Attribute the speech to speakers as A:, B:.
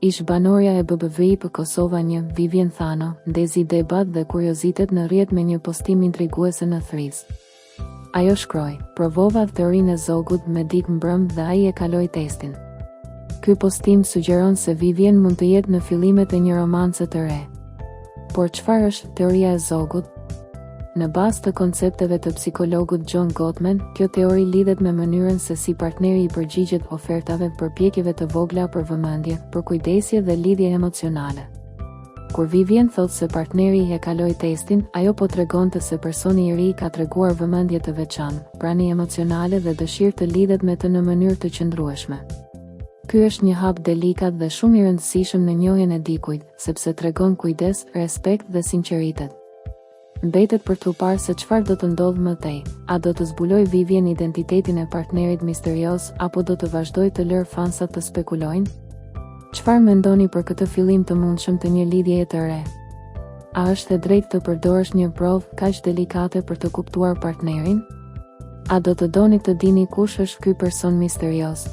A: Ish banorja e BBVI për Kosova 1, Vivien Thano, ndezi debat dhe kuriozitet në rrjet me një postim intriguese në Threads. Ajo shkroi: "Provova teorinë e zogut me ditë mbrëm dhe ai e kaloi testin." Ky postim sugjeron se Vivien mund të jetë në fillimet e një romance të re. Por çfarë është teoria e zogut? Në bazë të koncepteve të psikologut John Gottman, kjo teori lidhet me mënyrën se si partneri i përgjigjet ofertave, përpjekjeve të vogla për vëmendje, për kujdesje dhe lidhje emocionale. Kur Vivien thotë se partneri e kaloi testin, ajo po tregonte se personi i ri ka treguar vëmendje të veçantë, prani emocionale dhe dëshirë të lidhet me të në mënyrë të qëndrueshme. Ky është një hap delikat dhe shumë i rëndësishëm në njohjen e dikujt, sepse tregon kujdes, respekt dhe sinqeritet. Mbetet për t'u parë se çfarë do të ndodhë më tej. A do të zbuloj Vivien identitetin e partnerit misterios apo do të vazhdoj të lërë fansat të spekulojnë? Çfarë mendoni për këtë fillim të mundshëm të një lidhjeje të re? A është e drejtë të përdorësh një provë kaq delikate për të kuptuar partnerin? A do të doni të dini kush është ky person misterios?